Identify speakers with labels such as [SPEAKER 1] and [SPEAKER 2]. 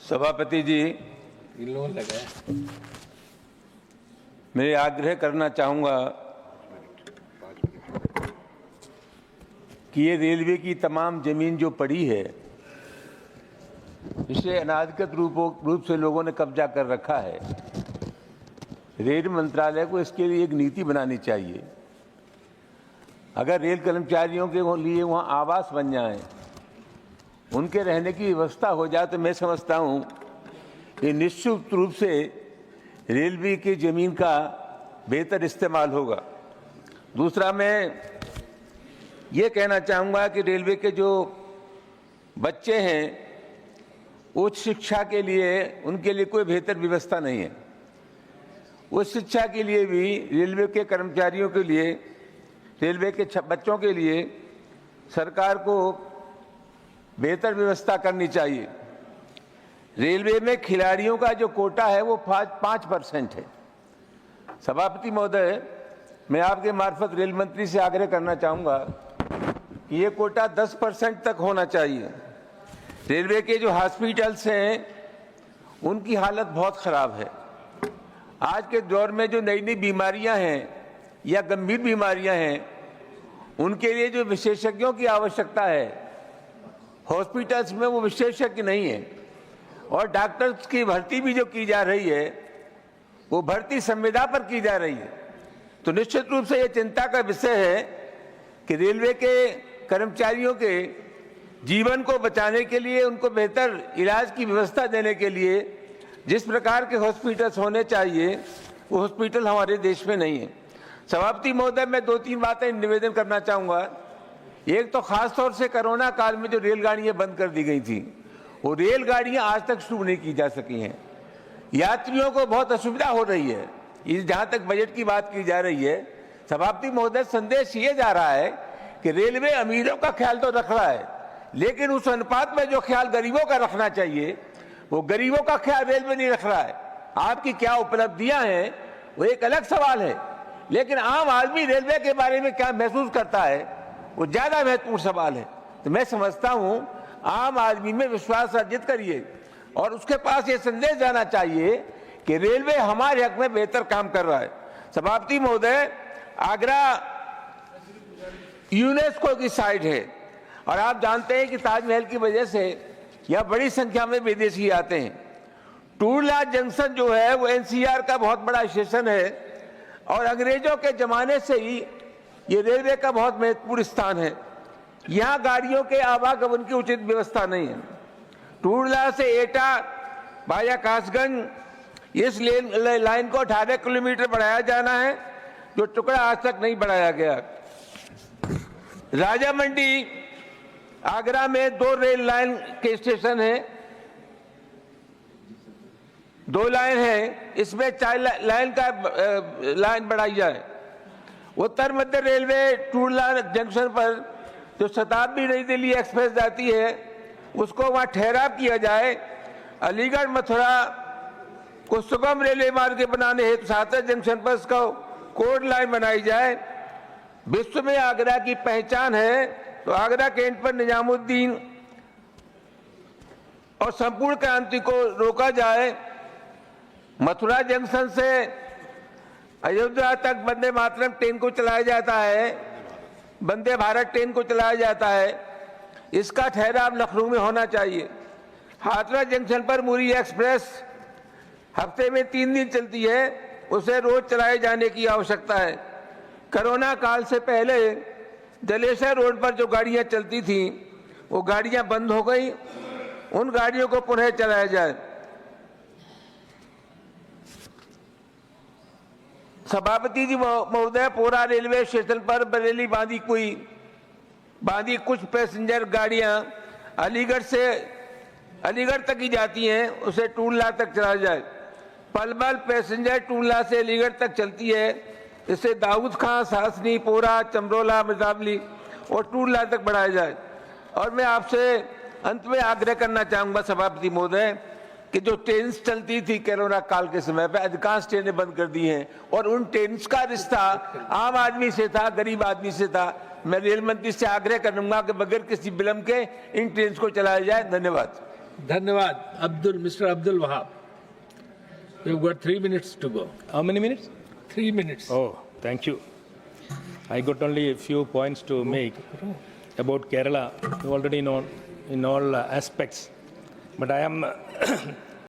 [SPEAKER 1] सभापति जी, मैं आग्रह करना चाहूँगा कि ये रेलवे की तमाम जमीन जो पड़ी है, इसे अनाधिकृत रूप से लोगों ने कब्जा कर रखा है। रेल मंत्रालय को इसके लिए एक नीति बनानी चाहिए। अगर रेल कर्मचारियों के लिए वहाँ आवास बन जाएं, उनके रहने की व्यवस्था हो जाए, तो मैं समझता हूँ कि निश्चित रूप से रेलवे की ज़मीन का बेहतर इस्तेमाल होगा। दूसरा, मैं ये कहना चाहूँगा कि रेलवे के जो बच्चे हैं, उच्च शिक्षा के लिए उनके लिए कोई बेहतर व्यवस्था नहीं है। उच्च शिक्षा के लिए भी रेलवे के कर्मचारियों के लिए, रेलवे के बच्चों के लिए सरकार को बेहतर व्यवस्था करनी चाहिए। रेलवे में खिलाड़ियों का जो कोटा है वो 5% है। सभापति महोदय, मैं आपके मार्फत रेल मंत्री से आग्रह करना चाहूँगा कि ये कोटा 10% तक होना चाहिए। रेलवे के जो हॉस्पिटल्स हैं, उनकी हालत बहुत ख़राब है। आज के दौर में जो नई नई बीमारियां हैं या गंभीर बीमारियां हैं, उनके लिए जो विशेषज्ञों की आवश्यकता है, हॉस्पिटल्स में वो विशेषज्ञ नहीं है। और डॉक्टर्स की भर्ती भी जो की जा रही है, वो भर्ती संविदा पर की जा रही है। तो निश्चित रूप से ये चिंता का विषय है कि रेलवे के कर्मचारियों के जीवन को बचाने के लिए, उनको बेहतर इलाज की व्यवस्था देने के लिए जिस प्रकार के हॉस्पिटल्स होने चाहिए, वो हॉस्पिटल हमारे देश में नहीं है। सभापति महोदय, मैं 2-3 बातें निवेदन करना चाहूँगा। एक तो खास तौर से कोरोना काल में जो रेलगाड़ियाँ बंद कर दी गई थी, वो रेलगाड़ियाँ आज तक शुरू नहीं की जा सकी हैं। यात्रियों को बहुत असुविधा हो रही है। जहाँ तक बजट की बात की जा रही है, सभापति महोदय, संदेश ये जा रहा है कि रेलवे अमीरों का ख्याल तो रख रहा है, लेकिन उस अनुपात में जो ख्याल गरीबों का रखना चाहिए, वो गरीबों का ख्याल रेलवे नहीं रख रहा है। आपकी क्या उपलब्धियां हैं वो एक अलग सवाल है, लेकिन आम आदमी रेलवे के बारे में क्या महसूस करता है, वो ज्यादा महत्वपूर्ण सवाल है। तो मैं समझता हूं आम आदमी में विश्वास अर्जित करिए और उसके पास ये संदेश जाना चाहिए कि रेलवे हमारे हक में बेहतर काम कर रहा है। सभापति महोदय, आगरा यूनेस्को की साइट है और आप जानते हैं कि ताजमहल की वजह से यह बड़ी संख्या में विदेशी आते हैं। टूरला जंक्शन जो है वो एनसीआर का बहुत बड़ा स्टेशन है और अंग्रेजों के जमाने से ही ये रेलवे का बहुत महत्वपूर्ण स्थान है। यहाँ गाड़ियों के आवागमन की उचित व्यवस्था नहीं है। टूरला से एटा वाया कासगंज, इस लाइन को 18 किलोमीटर बढ़ाया जाना है, जो टुकड़ा आज तक नहीं बढ़ाया गया। राजा मंडी आगरा में 2 रेल लाइन के स्टेशन हैं, 2 लाइन है, इसमें 4 लाइन बढ़ाई जाए। उत्तर मध्य रेलवे टूरला जंक्शन पर जो शताब्दी नई दिल्ली एक्सप्रेस जाती है, उसको वहां ठहराव किया जाए। अलीगढ़ मथुरा को सुगम रेलवे मार्ग बनाने हेतु सातर जंक्शन पर इसको कोड लाइन बनाई जाए। विश्व में आगरा की पहचान है, तो आगरा कैंट पर निजामुद्दीन और संपूर्ण क्रांति को रोका जाए। मथुरा जंक्शन से अयोध्या तक वंदे मातरम ट्रेन को चलाया जाता है, वंदे भारत ट्रेन को चलाया जाता है, इसका ठहराव लखनऊ में होना चाहिए। हाथरस जंक्शन पर मुरी एक्सप्रेस हफ्ते में 3 दिन चलती है, उसे रोज चलाए जाने की आवश्यकता है। कोरोना काल से पहले जलेसर रोड पर जो गाड़ियां चलती थी, वो गाड़ियां बंद हो गई, उन गाड़ियों को पुनः चलाया जाए। सभापति जी महोदय, पोरा रेलवे स्टेशन पर बरेली बांदी कुछ पैसेंजर गाड़ियां अलीगढ़ तक ही जाती हैं, उसे टूरला तक चलाया जाए। पलवल पैसेंजर टूरला से अलीगढ़ तक चलती है, इससे दाऊद खां, सासनी, पोरा, चमरोला, मिर्जावली और टूरला तक बढ़ाया जाए। और मैं आपसे अंत में आग्रह करना चाहूँगा सभापति महोदय कि जो ट्रेन चलती थी कोरोना काल के समय पे, अधिकांश ट्रेनें बंद कर दी हैं और उन ट्रेन का रिश्ता आम आदमी से था, गरीब आदमी से था। मैं रेल मंत्री से आग्रह करूंगा कि बगैर किसी विलंब के इन ट्रेन को चलाया जाए। धन्यवाद।
[SPEAKER 2] Dhanyavad. Mr. Abdul Wahab. You've got 3 minutes to go.
[SPEAKER 3] How many minutes?
[SPEAKER 2] 3 minutes.
[SPEAKER 3] Oh, thank you. I got only a few points to make about Kerala. You already know in all aspects. But I am